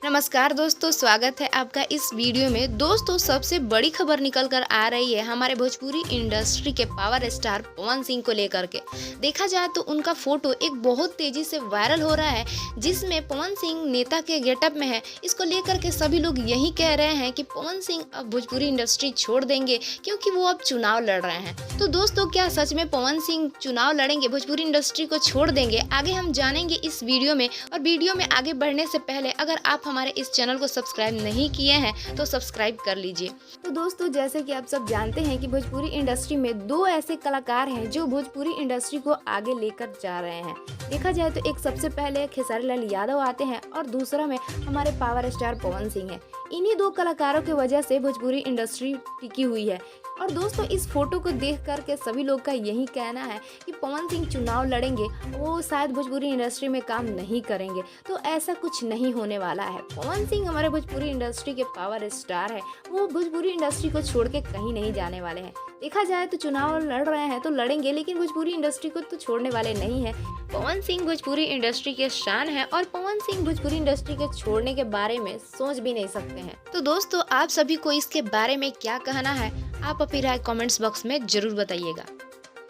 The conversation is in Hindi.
नमस्कार दोस्तों, स्वागत है आपका इस वीडियो में। दोस्तों, सबसे बड़ी खबर निकल कर आ रही है हमारे भोजपुरी इंडस्ट्री के पावर स्टार पवन सिंह को लेकर के। देखा जाए तो उनका फोटो एक बहुत तेजी से वायरल हो रहा है, जिसमें पवन सिंह नेता के गेटअप में है। इसको लेकर के सभी लोग यही कह रहे हैं कि पवन सिंह अब भोजपुरी इंडस्ट्री छोड़ देंगे, क्योंकि वो अब चुनाव लड़ रहे हैं। तो दोस्तों, क्या सच में पवन सिंह चुनाव लड़ेंगे, भोजपुरी इंडस्ट्री को छोड़ देंगे? आगे हम जानेंगे इस वीडियो में। और वीडियो में आगे बढ़ने से पहले अगर आप हमारे इस चैनल को सब्सक्राइब नहीं किए हैं तो सब्सक्राइब कर लीजिए। तो दोस्तों, जैसे कि आप सब जानते हैं कि भोजपुरी इंडस्ट्री में दो ऐसे कलाकार हैं जो भोजपुरी इंडस्ट्री को आगे लेकर जा रहे हैं। देखा जाए तो एक सबसे पहले खेसारी लाल यादव आते हैं और दूसरा में हमारे पावर स्टार पवन सिंह है। इन्हीं दो कलाकारों की वजह से भोजपुरी इंडस्ट्री टिकी हुई है। और दोस्तों, इस फोटो को देख करके सभी लोग का यही कहना है कि पवन सिंह चुनाव लड़ेंगे, वो शायद भोजपुरी इंडस्ट्री में काम नहीं करेंगे। तो ऐसा कुछ नहीं होने वाला है। पवन सिंह हमारे भोजपुरी इंडस्ट्री के पावर स्टार है, वो भोजपुरी इंडस्ट्री को छोड़ के कहीं नहीं जाने वाले हैं। देखा जाए तो चुनाव लड़ रहे हैं तो लड़ेंगे, लेकिन भोजपुरी इंडस्ट्री को तो छोड़ने वाले नहीं है। पवन सिंह भोजपुरी इंडस्ट्री के शान है और पवन सिंह भोजपुरी इंडस्ट्री के छोड़ने के बारे में सोच भी नहीं सकते हैं। तो दोस्तों, आप सभी को इसके बारे में क्या कहना है, आप अपनी राय कमेंट्स बॉक्स में जरूर बताइएगा।